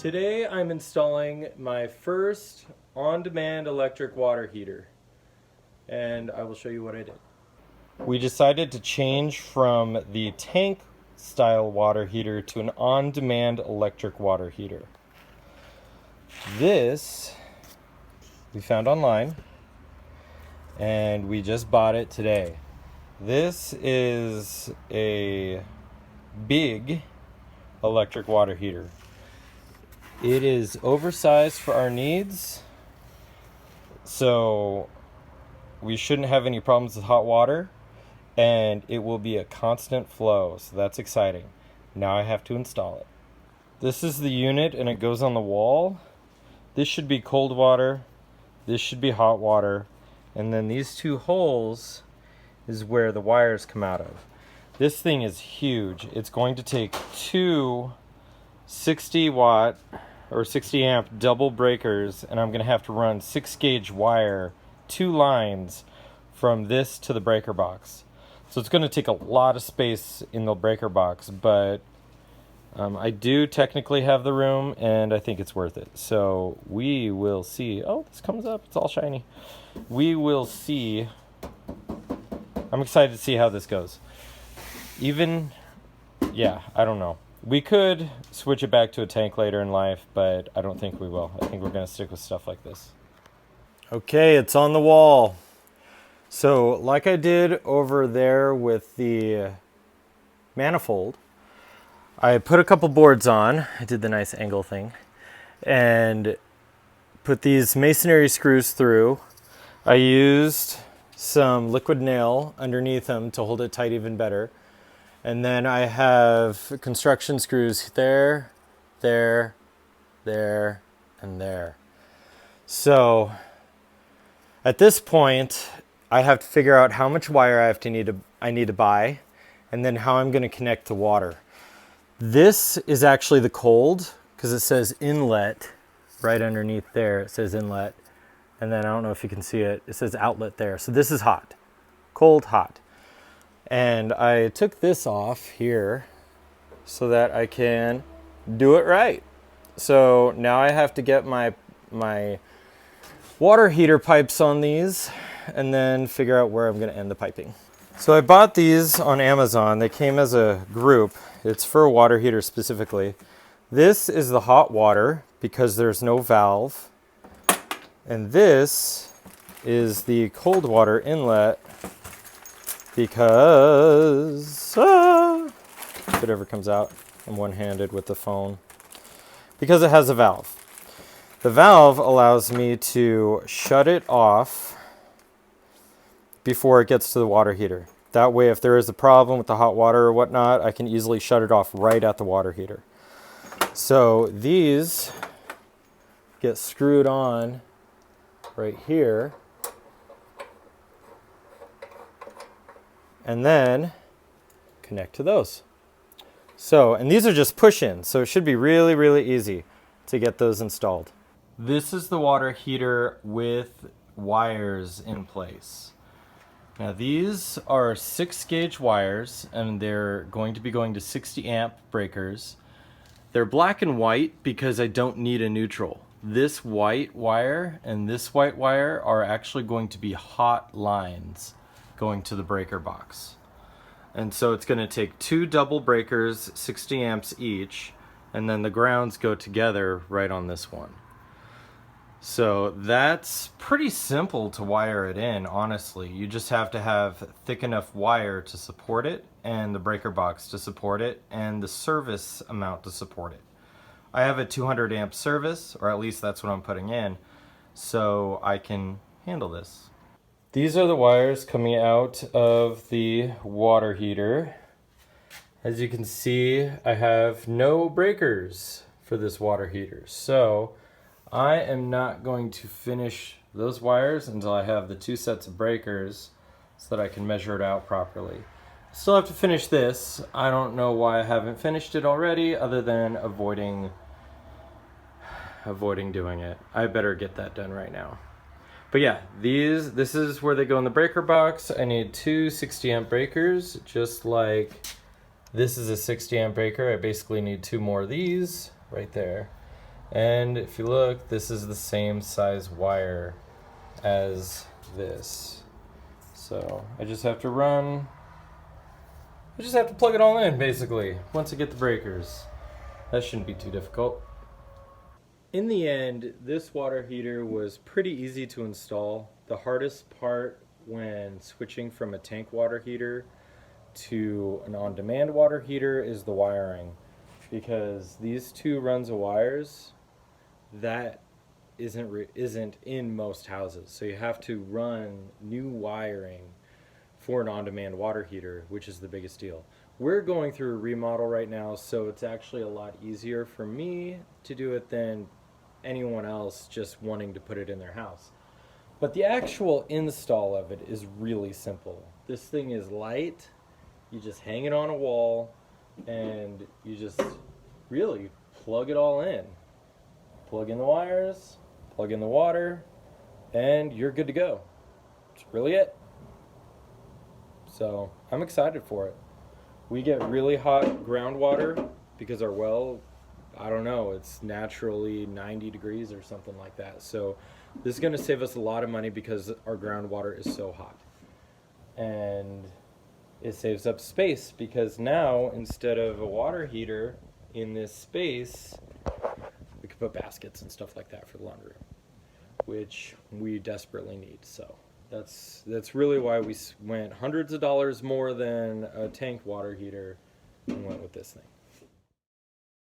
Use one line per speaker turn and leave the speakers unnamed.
Today I'm installing my first on-demand electric water heater, and I will show you what I did. We decided to change from the tank style water heater to an on-demand electric water heater. This we found online and we just bought it today. This is a big electric water heater. It is oversized for our needs, so we shouldn't have any problems with hot water, and it will be a constant flow, so that's exciting. Now I have to install it. This is the unit and it goes on the wall. This should be cold water, this should be hot water, and then these two holes is where the wires come out of. This thing is huge. It's going to take two 60 watt or 60 amp double breakers, and I'm going to have to run 6-gauge wire, 2 lines from this to the breaker box. So it's going to take a lot of space in the breaker box, but I do technically have the room and I think it's worth it. So we will see. Oh, this comes up. It's all shiny. We will see. I'm excited to see how this goes. I don't know. We could switch it back to a tank later in life, but I don't think we will. I think we're going to stick with stuff like this. Okay, it's on the wall. So like I did over there with the manifold, I put a couple boards on. I did the nice angle thing and put these masonry screws through. I used some liquid nail underneath them to hold it tight even better. And then I have construction screws there, there, there, and there. So at this point, I have to figure out how much wire I need to buy, and then how I'm going to connect to water. This is actually the cold, because it says inlet right underneath there. It says inlet, and then I don't know if you can see it. It says outlet there. So this is hot, cold, hot. And I took this off here so that I can do it right. So now I have to get my water heater pipes on these and then figure out where I'm going to end the piping. So I bought these on Amazon. They came as a group. It's for a water heater specifically. This is the hot water because there's no valve. And this is the cold water inlet because if it ever comes out, I'm one-handed with the phone, because it has a valve. The valve allows me to shut it off before it gets to the water heater. That way, if there is a problem with the hot water or whatnot, I can easily shut it off right at the water heater. So these get screwed on right here, and then connect to those. So, and these are just push-ins, so it should be really, really easy to get those installed. This is the water heater with wires in place. Now these are 6-gauge wires, and they're going to be going to 60 amp breakers. They're black and white because I don't need a neutral. This white wire and this white wire are actually going to be hot lines going to the breaker box. And so it's going to take 2 double breakers, 60 amps each, and then the grounds go together right on this one. So that's pretty simple to wire it in, honestly. You just have to have thick enough wire to support it, and the breaker box to support it, and the service amount to support it. I have a 200 amp service, or at least that's what I'm putting in, so I can handle this. These are the wires coming out of the water heater. As you can see, I have no breakers for this water heater. So I am not going to finish those wires until I have the 2 sets of breakers so that I can measure it out properly. Still have to finish this. I don't know why I haven't finished it already, other than avoiding doing it. I better get that done right now. But yeah, this is where they go in the breaker box. I need 2 60 amp breakers, just like this is a 60 amp breaker. I basically need 2 more of these right there. And if you look, this is the same size wire as this. So I just have to plug it all in basically once I get the breakers. That shouldn't be too difficult. In the end, this water heater was pretty easy to install. The hardest part when switching from a tank water heater to an on-demand water heater is the wiring, because these two runs of wires, that isn't in most houses. So you have to run new wiring for an on-demand water heater, which is the biggest deal. We're going through a remodel right now, so it's actually a lot easier for me to do it than anyone else just wanting to put it in their house. But the actual install of it is really simple. This thing is light. You just hang it on a wall and you just really plug it all in. Plug in the wires, plug in the water, and you're good to go. That's really it. So I'm excited for it. We get really hot groundwater because our well, I don't know, it's naturally 90 degrees or something like that. So this is going to save us a lot of money because our groundwater is so hot. And it saves up space because now instead of a water heater in this space, we could put baskets and stuff like that for the laundry room, which we desperately need. So that's really why we went hundreds of dollars more than a tank water heater and went with this thing.